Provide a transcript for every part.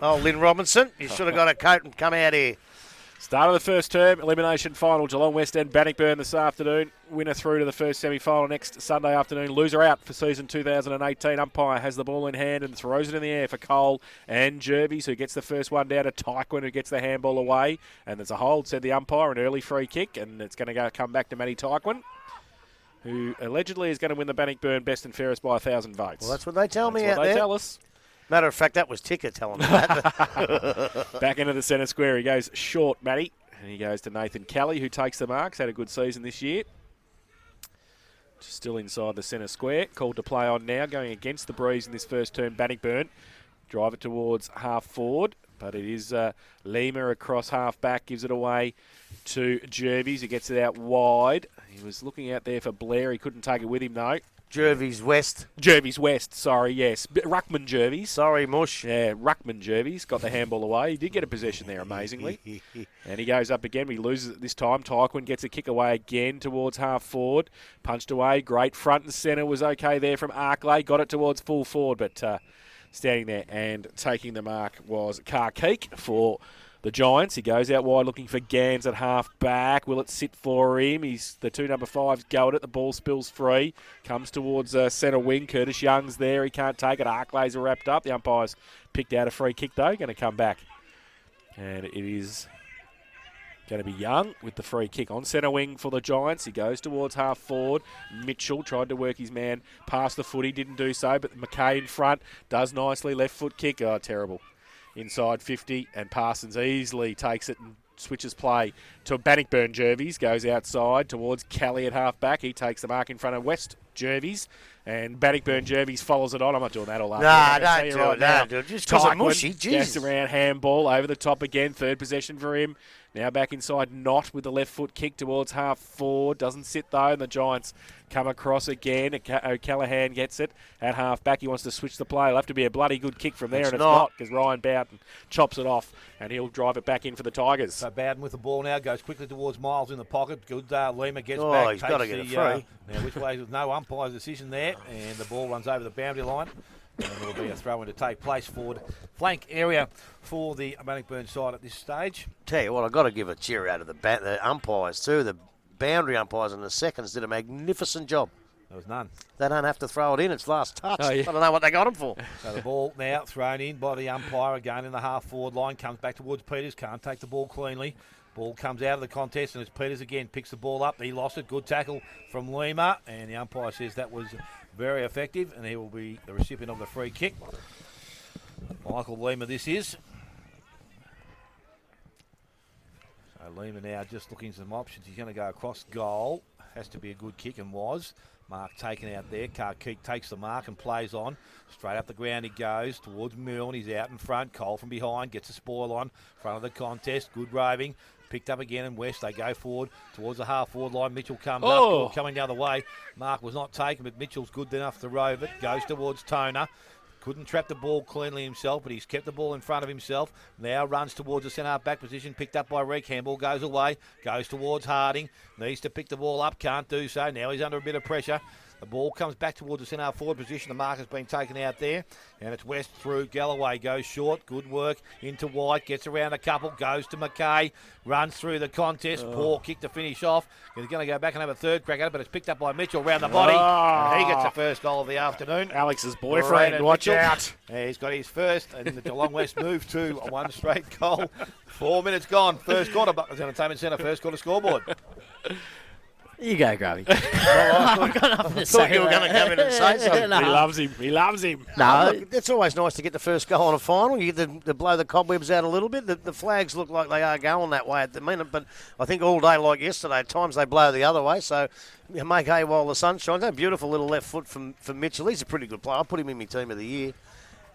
Oh, Lynn Robinson, you should have got a coat and come out here. Start of the first term, elimination final, Geelong West End, Bannockburn this afternoon. Winner through to the first semi-final next Sunday afternoon. Loser out for season 2018. Umpire has the ball in hand and throws it in the air for Cole and Jervis, who gets the first one down to Tyquin, who gets the handball away. And there's a hold, said the umpire, an early free kick, and it's going to come back to Matty Tyquin, who allegedly is going to win the Bannockburn Best and Fairest by 1,000 votes. Well, that's what they tell me That's out what they there. tell us. Matter of fact, that was Ticker telling me that. Back into the centre square. He goes short, Matty. And he goes to Nathan Kelly, who takes the marks. Had a good season this year. Still inside the centre square. Called to play on now. Going against the breeze in this first term. Bannockburn. Drive it towards half forward. But it is Lima across half back. Gives it away to Jervis. He gets it out wide. He was looking out there for Blair. He couldn't take it with him, though. Jervis West. Jervis West, sorry, yes. Ruckman Jervis. Sorry, Mush. Yeah, Ruckman Jervis got the handball away. He did get a possession there, amazingly. And he goes up again. He loses it this time. Tyquin gets a kick away again towards half forward. Punched away. Great front and centre was okay there from Arkley. Got it towards full forward, but standing there and taking the mark was Karkeek for the Giants. He goes out wide looking for Gans at half back. Will it sit for him? The two number 5s go at it. The ball spills free. Comes towards centre wing. Curtis Young's there. He can't take it. Arkley's are wrapped up. The umpire's picked out a free kick though. Going to come back. And it is going to be Young with the free kick on centre wing for the Giants. He goes towards half forward. Mitchell tried to work his man past the footy. Didn't do so. But McKay in front. Does nicely. Left foot kick. Oh, terrible. Inside 50, and Parsons easily takes it and switches play to Bannockburn Jervis. Goes outside towards Kelly at half back. He takes the mark in front of West Jervis, and Bannockburn Jervis follows it on. I'm not doing that all after. Nah, don't do it. Don't do it. Just because I'm mushy. Gets around, handball over the top again. Third possession for him. Now back inside, Knott with the left foot kick towards half forward. Doesn't sit though, and the Giants come across again. O'Callaghan gets it at half back. He wants to switch the play. It'll have to be a bloody good kick from there, and it's not because Ryan Bowden chops it off, and he'll drive it back in for the Tigers. So Bowden with the ball now goes quickly towards Miles in the pocket. Good Lima gets back. Oh, he's got to get it free. Now which way? There's no umpire's decision there, and the ball runs over the boundary line. And there will be a throw-in to take place forward flank area for the Bannockburn side at this stage. Tell you what, I've got to give a cheer out of the umpires too. The boundary umpires and the seconds did a magnificent job. There was none. They don't have to throw it in. It's last touch. Oh, yeah. I don't know what they got him for. So the ball now thrown in by the umpire again in the half-forward line. Comes back towards Peters. Can't take the ball cleanly. Ball comes out of the contest, and it's Peters again. Picks the ball up. He lost it. Good tackle from Lima. And the umpire says that was very effective, and he will be the recipient of the free kick. Michael Lima this is. So Lima now just looking at some options. He's going to go across goal. Has to be a good kick, and was. Mark taken out there. Karkeek takes the mark and plays on. Straight up the ground he goes towards Milne. He's out in front. Cole from behind gets a spoil on. Front of the contest. Good roving. Picked up again in West. They go forward towards the half-forward line. Mitchell comes up. Coming the other way. Mark was not taken, but Mitchell's good enough to rove it. Goes towards Toner. Couldn't trap the ball cleanly himself, but he's kept the ball in front of himself. Now runs towards the centre back position. Picked up by Reek. Handball goes away. Goes towards Harding. Needs to pick the ball up. Can't do so. Now he's under a bit of pressure. The ball comes back towards the centre forward position. The mark has been taken out there. And it's West through. Galloway goes short. Good work into White. Gets around a couple. Goes to McKay. Runs through the contest. Poor kick to finish off. He's going to go back and have a third crack at it, but it's picked up by Mitchell around the body. And he gets the first goal of the afternoon. Alex's boyfriend, watch out. Yeah, he's got his first, and the Geelong West move to a one straight goal. 4 minutes gone. First quarter, Butlers Entertainment Centre, first quarter scoreboard. You go, Grubby. I thought you were going to come in and say something. No. He loves him. He loves him. No. Look, it's always nice to get the first goal on a final. You get to blow the cobwebs out a little bit. The flags look like they are going that way at the minute, but I think all day like yesterday, at times they blow the other way. So you make hay while the sun shines. That beautiful little left foot from Mitchell. He's a pretty good player. I put him in my team of the year.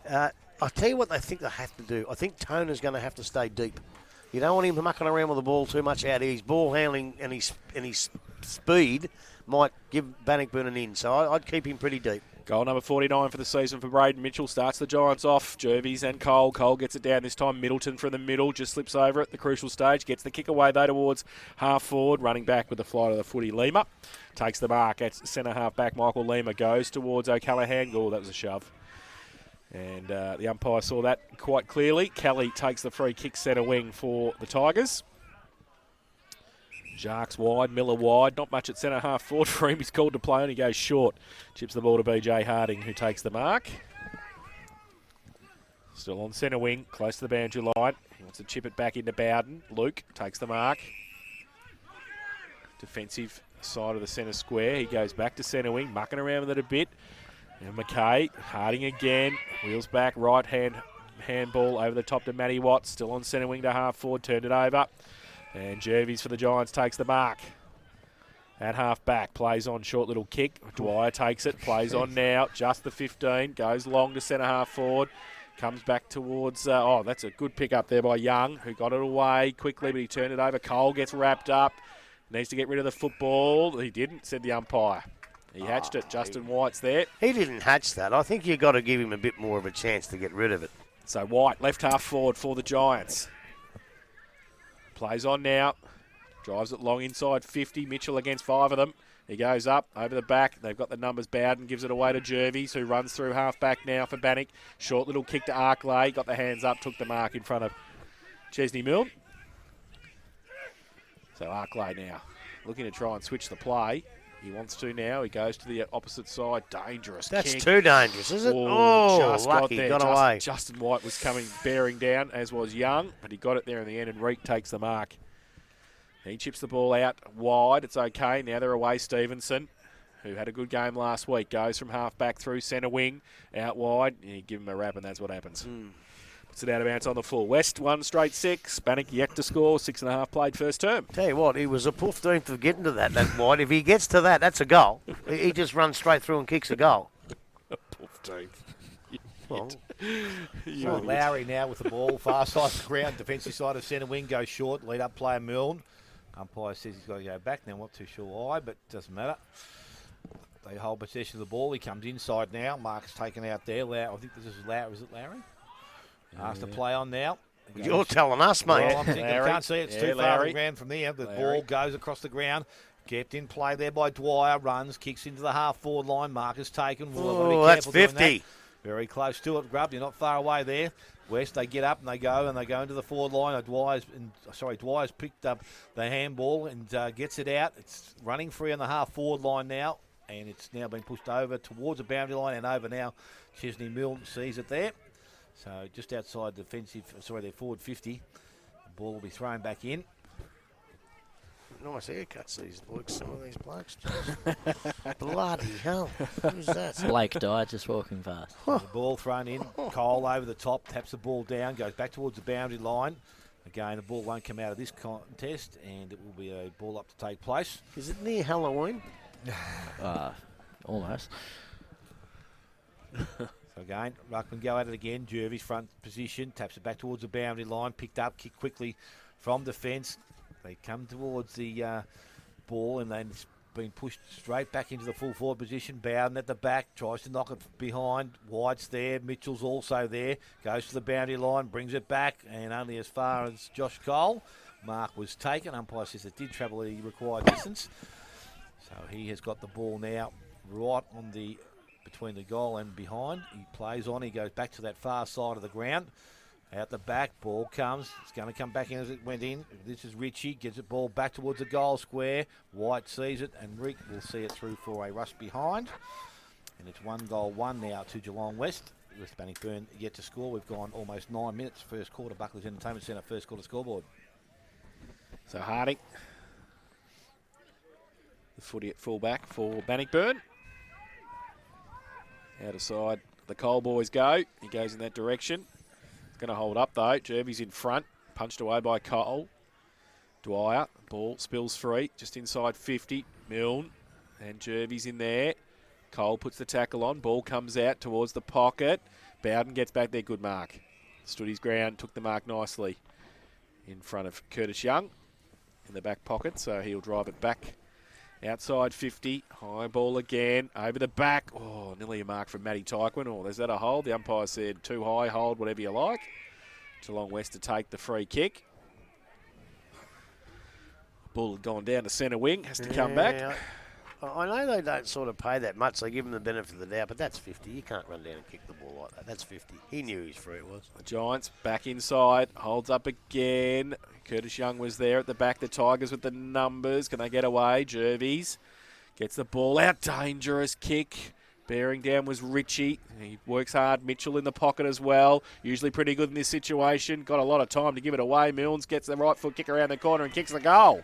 I'll tell you what they think they have to do. I think Toner's going to have to stay deep. You don't want him mucking around with the ball too much out here. His ball handling and his speed might give Bannockburn an in. So I'd keep him pretty deep. Goal number 49 for the season for Braden Mitchell. Starts the Giants off. Jervis and Cole. Cole gets it down this time. Middleton from the middle. Just slips over at the crucial stage. Gets the kick away though towards half forward. Running back with the fly to the footy. Lima takes the mark. At centre half back. Michael Lima goes towards O'Callaghan. Oh, that was a shove. And the umpire saw that quite clearly. Kelly takes the free kick centre wing for the Tigers. Jacques wide, Miller wide. Not much at centre half forward for him. He's called to play and he goes short. Chips the ball to BJ Harding, who takes the mark. Still on centre wing, close to the boundary line. He wants to chip it back into Bowden. Luke takes the mark. Defensive side of the centre square. He goes back to centre wing, mucking around with it a bit. And McKay, Harding again, wheels back, right hand handball over the top to Matty Watts. Still on centre wing to half forward, turned it over. And Jervis for the Giants takes the mark. At half back, plays on, short little kick. Dwyer takes it, plays on now, just the 15, goes long to centre half forward. Comes back towards, that's a good pick up there by Young, who got it away quickly, but he turned it over. Cole gets wrapped up, needs to get rid of the football. He didn't, said the umpire. He hatched it. Justin White's there. He didn't hatch that. I think you've got to give him a bit more of a chance to get rid of it. So White, left half forward for the Giants. Plays on now. Drives it long inside 50. Mitchell against 5 of them. He goes up, over the back. They've got the numbers. Bowden gives it away to Jervis, who runs through half-back now for Bannock. Short little kick to Arklay. Got the hands up, took the mark in front of Chesney Milne. So Arklay now looking to try and switch the play. He wants to now. He goes to the opposite side. Dangerous That's kick. too dangerous, is it? Just lucky, got away. Justin White was bearing down, as was Young, but he got it there in the end, and Reek takes the mark. He chips the ball out wide. It's okay. Now they're away. Stevenson, who had a good game last week, goes from half back through centre wing, out wide. You give him a rap, and that's what happens. Puts it out of bounds on the full. West 1 straight 6. Bannock yet to score. 6.5 played first term. Tell you what, he was a 15th of getting to that wide. If he gets to that, that's a goal. He just runs straight through and kicks a goal. 15th. Well, So Lowry now with the ball, far side of the ground, defensive side of centre wing, goes short, lead up player Milne. Umpire says he's got to go back now, not too sure why, but doesn't matter. They hold possession of the ball. He comes inside now. Mark's taken out there. I think this is Lowry. Is it Lowry? Asked to play on now. You're telling us, mate. Well, I'm thinking, I can't see it. It's too far to the ground from there. The ball goes across the ground. Kept in play there by Dwyer. Runs, kicks into the half-forward line. Mark is taken. Oh, that's 50. Very close to it, Grubb. You're not far away there. West, they get up and they go into the forward line. Dwyer's picked up the handball and gets it out. It's running free on the half-forward line now, and it's now been pushed over towards the boundary line and over now. Chesney Milne sees it there. So just outside their forward 50. The ball will be thrown back in. Nice haircuts, these blokes, some of these blokes. Bloody hell. Who's that? Blake Dyer just walking past. The ball thrown in. Cole over the top, taps the ball down, goes back towards the boundary line. Again, the ball won't come out of this contest, and it will be a ball up to take place. Is it near Halloween? Almost. So again, Ruckman go at it again. Jervis front position, taps it back towards the boundary line, picked up, kicked quickly from defence. They come towards the ball and then it's been pushed straight back into the full forward position. Bowden at the back, tries to knock it behind. White's there, Mitchell's also there. Goes to the boundary line, brings it back, and only as far as Josh Cole. Mark was taken. Umpire says it did travel the required distance. So he has got the ball now right on between the goal and behind. He plays on, he goes back to that far side of the ground. Out the back, ball comes. It's going to come back in as it went in. This is Ritchie, gives the ball back towards the goal square. White sees it, and Rick will see it through for a rush behind. And it's 1-1 now to Geelong West. With Bannockburn yet to score. We've gone almost 9 minutes. First quarter, Buckley's Entertainment Centre, first quarter scoreboard. So Harding, the footy at full-back for Bannockburn. Out of side, the Cole boys go. He goes in that direction. Going to hold up though. Jervis in front, punched away by Cole. Dwyer, ball spills free, just inside 50. Milne and Jervis in there. Cole puts the tackle on. Ball comes out towards the pocket. Bowden gets back there. Good mark. Stood his ground, took the mark nicely in front of Curtis Young in the back pocket. So he'll drive it back outside 50. High ball again. Over the back. Oh, nearly a mark from Matty Tyquin. Oh, is that a hold? The umpire said too high, hold, whatever you like. Geelong West to take the free kick. Ball had gone down to centre wing. Has to come back. I know they don't sort of pay that much. They give him the benefit of the doubt, but that's 50. You can't run down and kick the ball like that. That's 50. He knew his free it was. The Giants back inside, holds up again. Curtis Young was there at the back. The Tigers with the numbers. Can they get away? Jervies gets the ball out. Dangerous kick. Bearing down was Richie. He works hard. Mitchell in the pocket as well. Usually pretty good in this situation. Got a lot of time to give it away. Milnes gets the right foot kick around the corner and kicks the goal.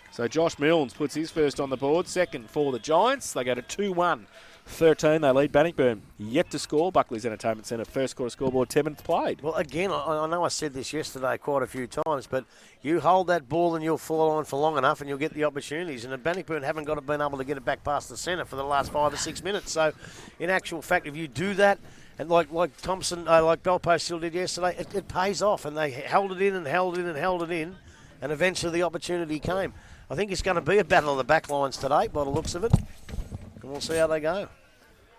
So Josh Milnes puts his first on the board. Second for the Giants. They go to 2-1. 13, they lead Bannockburn. Yet to score. Buckley's Entertainment Centre, first quarter scoreboard, 10 minutes played. Well, again, I know I said this yesterday quite a few times, but you hold that ball and you'll fall on for long enough and you'll get the opportunities. And the Bannockburn haven't been able to get it back past the centre for the last 5 or 6 minutes. So, in actual fact, if you do that, and like Thompson, like Belpo still did yesterday, it pays off. And they held it in and held it in and held it in, and eventually the opportunity came. I think it's going to be a battle of the back lines today by the looks of it. And we'll see how they go.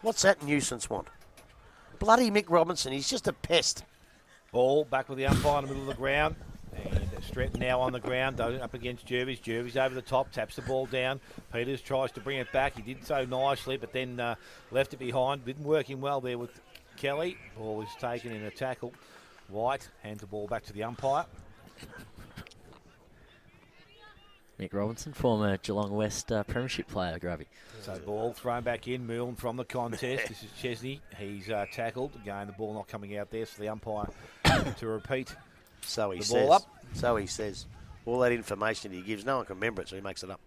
What's that nuisance want? Bloody Mick Robinson, he's just a pest. Ball back with the umpire in the middle of the ground. And Stretton now on the ground, up against Jervis. Jervis over the top, taps the ball down. Peters tries to bring it back. He did so nicely, but then left it behind. Didn't work him well there with Kelly. Ball is taken in a tackle. White hands the ball back to the umpire. Mick Robinson, former Geelong West premiership player, Gravy. So ball thrown back in, Milne from the contest. This is Chesney. He's tackled. Again, the ball not coming out there, so the umpire to repeat. So he the says. ball up. So he says. All that information he gives, no one can remember it, so he makes it up.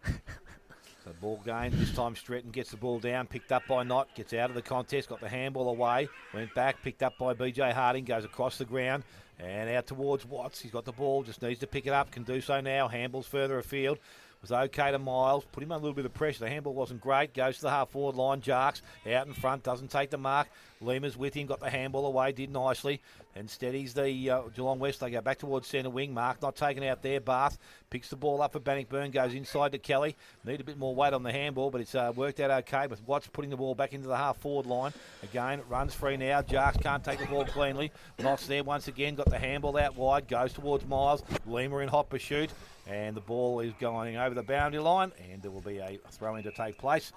So ball gained. This time Stretton gets the ball down, picked up by Knott, gets out of the contest, got the handball away, went back, picked up by BJ Harding, goes across the ground and out towards Watts. He's got the ball, just needs to pick it up, can do so now. Handball's further afield. Was okay to Miles, put him under a little bit of pressure. The handball wasn't great, goes to the half-forward line. Jarks out in front, doesn't take the mark. Lima's with him, got the handball away, did nicely, and steadies the Geelong West. They go back towards centre wing. Mark not taken out there. Bath picks the ball up for Bannockburn, goes inside to Kelly. Need a bit more weight on the handball, but it's worked out okay with Watts putting the ball back into the half-forward line. Again, it runs free now. Jarks can't take the ball cleanly. Knott's there once again, got the handball out wide, goes towards Miles. Lima in hot pursuit. And the ball is going over the boundary line, and there will be a throw-in to take place.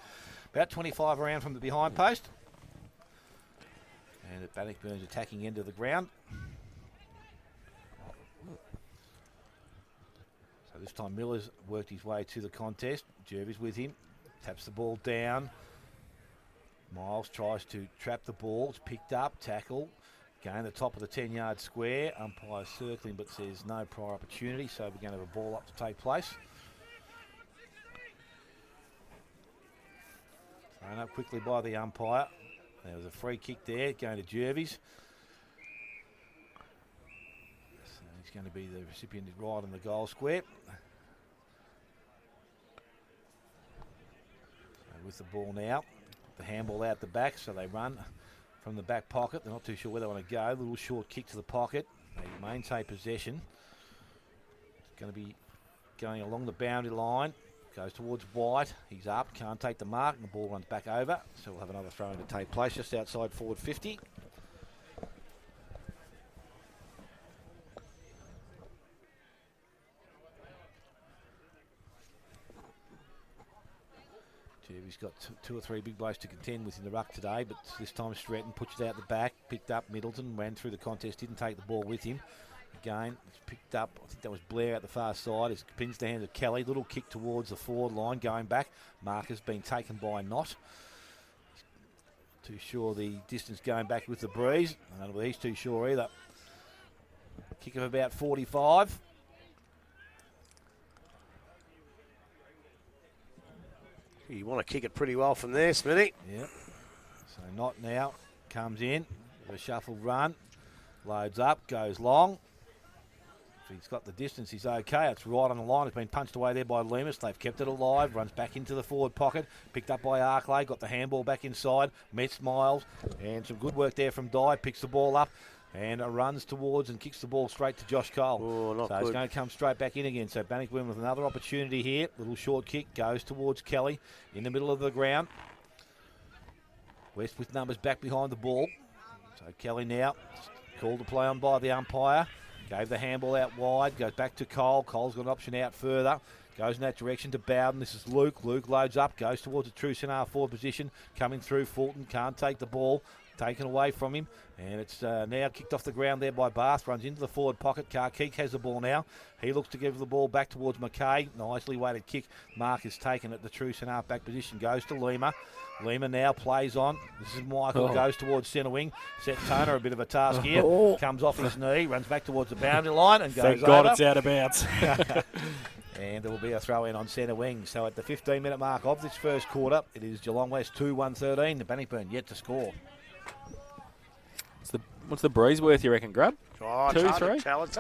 About 25 around from the behind post. And at Bannockburn's attacking end of the ground. So this time Miller's worked his way to the contest. Jervis with him, taps the ball down. Miles tries to trap the ball. It's picked up, tackle. Again, the top of the 10-yard square. Umpire circling, but says no prior opportunity, so we're going to have a ball up to take place. Thrown up quickly by the umpire. There was a free kick there, going to Jervis. So he's going to be the recipient right on the goal square. So with the ball now, the handball out the back, so they run from the back pocket. They're not too sure where they want to go. A little short kick to the pocket. They maintain possession. It's going to be going along the boundary line. Goes towards White. He's up. Can't take the mark. And the ball runs back over. So we'll have another throw-in to take place just outside forward 50. He's got two or three big blokes to contend with in the ruck today, but this time Stratton puts it out the back, picked up Middleton, ran through the contest, didn't take the ball with him. Again, it's picked up, I think that was Blair at the far side. It pins the hand of Kelly, little kick towards the forward line, going back. Mark has been taken by Knott. Too sure the distance going back with the breeze. I don't know whether he's too sure either. Kick of about 45. You want to kick it pretty well from there, Smithy. Yep. So Knott now comes in with a shuffle run, loads up, goes long. If he's got the distance, he's okay. It's right on the line. It's been punched away there by Loomis. They've kept it alive. Runs back into the forward pocket. Picked up by Arklay. Got the handball back inside. Metz Miles. And some good work there from Dye. Picks the ball up and runs towards and kicks the ball straight to Josh Cole. Oh, not so good. It's going to come straight back in again. So Bannockburn with another opportunity here. Little short kick goes towards Kelly in the middle of the ground. West with numbers back behind the ball. So Kelly now called to play on by the umpire. Gave the handball out wide, goes back to Cole. Cole's got an option out further. Goes in that direction to Bowden. This is Luke. Luke loads up, goes towards the true centre forward position. Coming through, Fulton can't take the ball. Taken away from him. And it's now kicked off the ground there by Bath. Runs into the forward pocket. Karkeek has the ball now. He looks to give the ball back towards McKay. Nicely weighted kick. Mark is taken at the true centre back position. Goes to Lima. Lima now plays on. This is Michael. Goes towards centre wing. Set Toner a bit of a task here. Comes off his knee. Runs back towards the boundary line and goes Thank God over. it's out of bounds. And there will be a throw in on centre wing. So at the 15-minute mark of this first quarter, it is Geelong West 2-1-13. The Bannockburn yet to score. What's the breeze worth, you reckon, Grub? Oh, 2, it's 3? tell. It's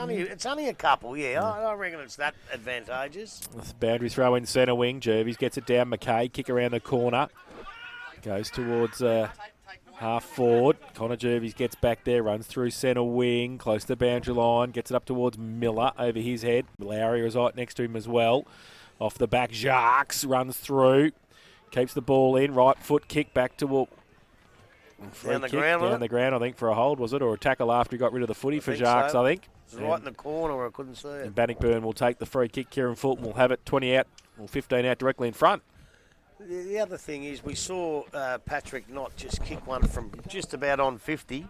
only a couple, yeah. I reckon it's that advantageous. That's the boundary throw in centre wing. Jervis gets it down. McKay, kick around the corner. Goes towards half forward. Connor Jervis gets back there, runs through centre wing, close to the boundary line, gets it up towards Miller over his head. Lowry was right next to him as well. Off the back, Jacques runs through, keeps the ball in, right foot kick back to Down the ground, I think, for a hold, was it? Or a tackle after he got rid of the footy for Jacques, so. I think. It was right in the corner, I couldn't see it. And Bannockburn will take the free kick. Kieran Fulton will have it 20 out, or 15 out directly in front. The other thing is we saw Patrick not just kick one from just about on 50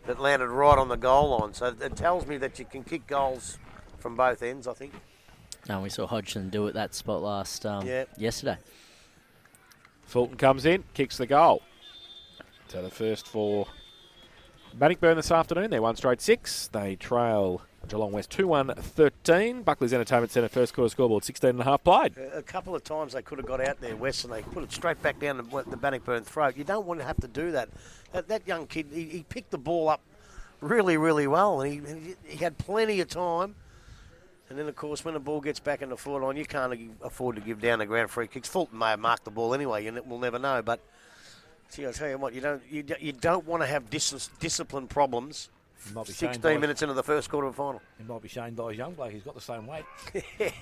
that landed right on the goal line. So it tells me that you can kick goals from both ends, I think. And we saw Hodgson do it that spot last yesterday. Fulton comes in, kicks the goal. So the first for Bannockburn this afternoon. They're 1 straight 6. They trail Geelong West 2-1-13. Buckley's Entertainment Centre first quarter scoreboard 16.5 played. A couple of times they could have got out there, West, and they put it straight back down the Bannockburn throat. You don't want to have to do that. That young kid, he picked the ball up really, really well, and he had plenty of time. And then, of course, when the ball gets back in the forward line, you can't afford to give down the ground free kicks. Fulton may have marked the ball anyway, and we'll never know. But see, I tell you what, you don't want to have discipline problems. 16 minutes into the first quarter of the final. He might be Shane Dye's young bloke. He's got the same weight.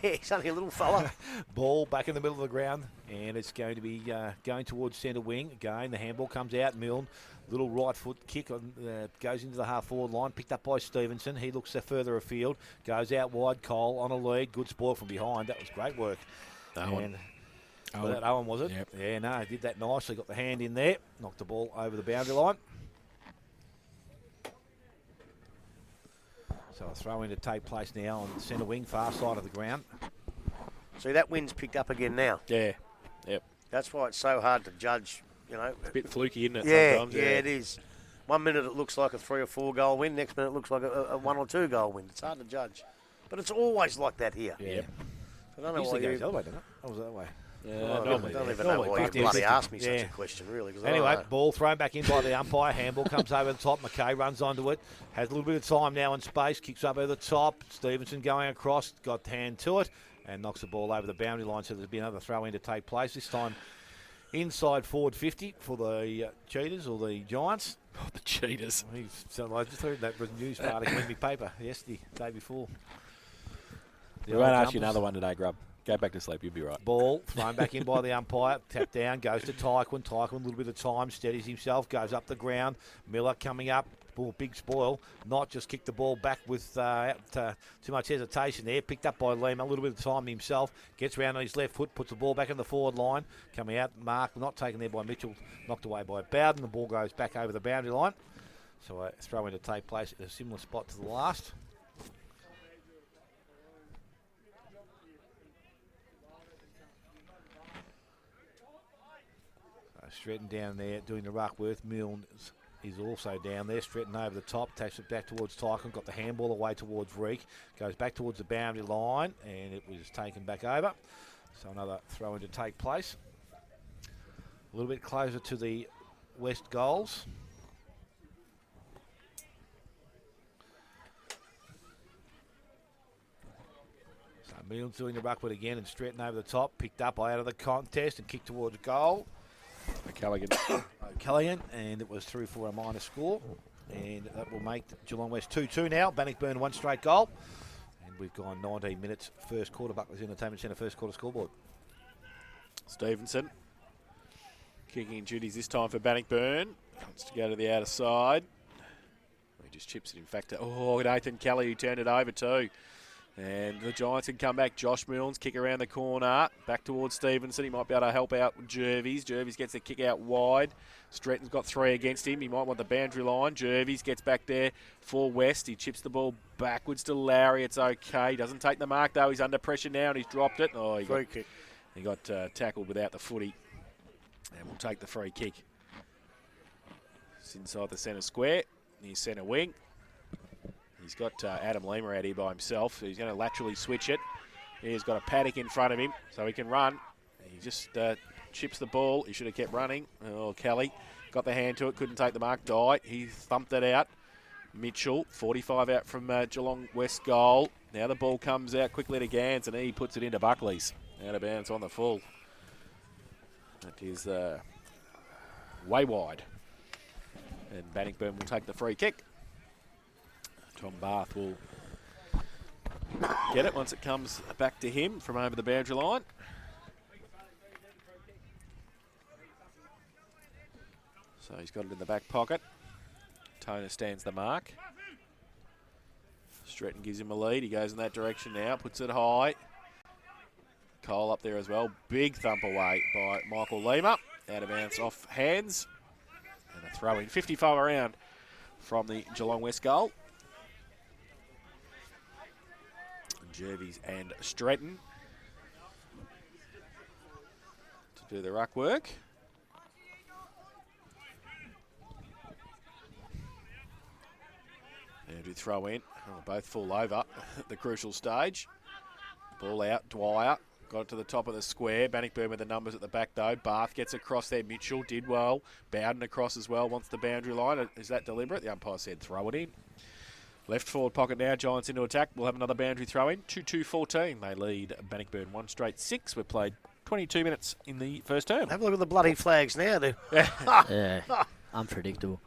He's only a little fella. Ball back in the middle of the ground, and it's going to be going towards centre wing. Again, the handball comes out. Milne, little right foot kick goes into the half forward line. Picked up by Stevenson. He looks further afield. Goes out wide. Cole on a lead. Good spoil from behind. That was great work. Owen, was it? Yep. Yeah, no, he did that nicely. Got the hand in there. Knocked the ball over the boundary line. So a throw in to take place now on the centre wing, far side of the ground. See, that wind's picked up again now. Yeah. Yep. That's why it's so hard to judge, It's a bit fluky, isn't it, sometimes? Yeah, it is. 1 minute it looks like a 3 or 4 goal win. Next minute it looks like a 1 or 2 goal win. It's hard to judge. But it's always like that here. Yeah. I don't know why goes the other way, doesn't it? That was that way. I don't even know why you bloody asked me such a question, really. Anyway, ball thrown back in by the umpire. Handball comes over the top. McKay runs onto it. Has a little bit of time now in space. Kicks up over the top. Stevenson going across. Got hand to it. And knocks the ball over the boundary line. So there's been another throw in to take place. This time inside forward 50 for the Cheetahs or the Giants. Oh, the Cheetahs. So I just heard that news article in my paper yesterday, day before. We won't ask you another one today, Grub. Go back to sleep, you'll be right. Ball thrown back in by the umpire. Tap down, goes to Tyquin. Tyquin, a little bit of time, steadies himself, goes up the ground. Miller coming up. Ball, big spoil. Not just kicked the ball back with too much hesitation there. Picked up by Lima, a little bit of time himself. Gets round on his left foot, puts the ball back in the forward line. Coming out, Mark, not taken there by Mitchell. Knocked away by Bowden. The ball goes back over the boundary line. So a throw in to take place at a similar spot to the last. Stretton down there doing the ruck work. Milne is also down there. Stretton over the top, takes it back towards Tyquin, got the handball away towards Reek, goes back towards the boundary line, and it was taken back over. So another throw in to take place. A little bit closer to the West goals. So Milne's doing the ruckwood again, and Stretton over the top, picked up out of the contest and kicked towards goal. O'Callaghan, and it was through for a minor score, and that will make Geelong West 2-2 now. Bannockburn 1 straight goal, and we've gone 19 minutes first quarter. Buckley's Entertainment Centre first quarter scoreboard. Stevenson kicking duties this time for Bannockburn. Wants to go to the outer side. He just chips it, in fact. Oh, Nathan Kelly, who turned it over too. And the Giants can come back. Josh Milnes, kick around the corner. Back towards Stevenson. He might be able to help out Jervis. Jervis gets a kick out wide. Stretton's got 3 against him. He might want the boundary line. Jervis gets back there for West. He chips the ball backwards to Lowry. It's okay. He doesn't take the mark, though. He's under pressure now, and he's dropped it. Oh, he got tackled without the footy. And we'll take the free kick. It's inside the centre square, near centre wing. He's got Adam Lima out here by himself. He's going to laterally switch it. He's got a paddock in front of him, so he can run. He just chips the ball. He should have kept running. Oh, Kelly got the hand to it, couldn't take the mark. Dye, he thumped it out. Mitchell, 45 out from Geelong West goal. Now the ball comes out quickly to Gans, and he puts it into Buckley's. Out of bounds on the full. That is way wide. And Bannockburn will take the free kick. Tom Barth will get it once it comes back to him from over the boundary line. So he's got it in the back pocket. Toner stands the mark. Stretton gives him a lead. He goes in that direction now, puts it high. Cole up there as well. Big thump away by Michael Lima. Out of bounds off hands. And a throw in. 55 around from the Geelong West goal. Jervis and Stretton to do the ruck work. And to throw in. Oh, both fall over at the crucial stage. Ball out. Dwyer got it to the top of the square. Bannockburn with the numbers at the back though. Barth gets across there. Mitchell did well. Bowden across as well. Wants the boundary line. Is that deliberate? The umpire said throw it in. Left forward pocket now, Giants into attack. We'll have another boundary throw in. 2-2-14. They lead Bannockburn 1 straight 6. We've played 22 minutes in the first term. Have a look at the bloody flags now, dude. Yeah, unpredictable.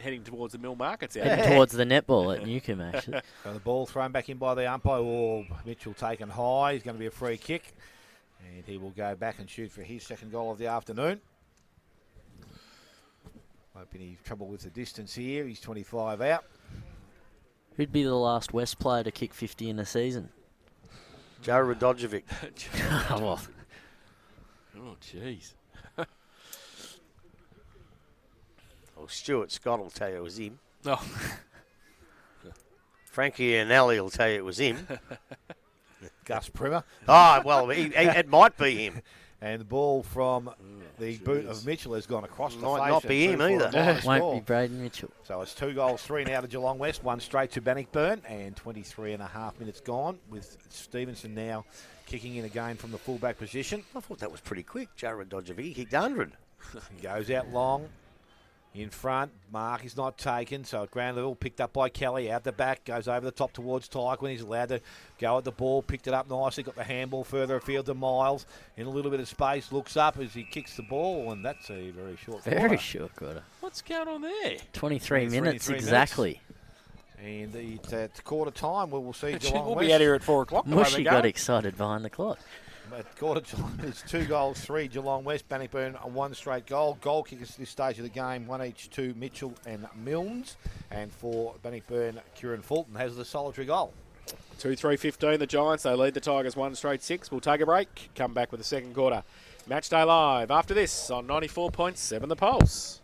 Heading towards the Mill Markets out. Heading towards the netball at Newcombe, actually. So the ball thrown back in by the umpire. Oh, Mitchell taken high. He's going to be a free kick. And he will go back and shoot for his second goal of the afternoon. Hoping he's trouble with the distance here. He's 25 out. Who'd be the last West player to kick 50 in a season? Joe Radojevic. Well, Oh, jeez. Well, Stuart Scott will tell you it was him. Oh. Frankie Anelli will tell you it was him. Gus Primer. Oh, well, it might be him. And the ball from the boot of Mitchell has gone across the face. Might not be him either. won't be Braden Mitchell. So it's 2 goals, 3 now to Geelong West, 1 straight to Bannockburn, and 23 and a half minutes gone, with Stevenson now kicking in again from the fullback position. I thought that was pretty quick. Joe Radojevic, he kicked 100. He goes out long, in front. Mark is not taken, so at ground level, picked up by Kelly. Out the back, goes over the top towards Tyke when he's allowed to go at the ball. Picked it up nicely, got the handball further afield to Miles. In a little bit of space, looks up as he kicks the ball, and that's a very short quarter. Very short quarter. What's going on there? 23 minutes 23 exactly. And it's at quarter time where we'll see Geelong We'll West. be out here at 4 o'clock. Mushy got excited behind the clock. At quarter time, it's 2 goals, 3 Geelong West. Bannockburn, 1 straight goal. Goal kickers at this stage of the game, 1 each to Mitchell and Milnes. And for Bannockburn, Kieran Fulton has the solitary goal. 2-3-15, the Giants. They lead the Tigers 1 straight 6. We'll take a break. Come back with the second quarter. Matchday live after this on 94.7 The Pulse.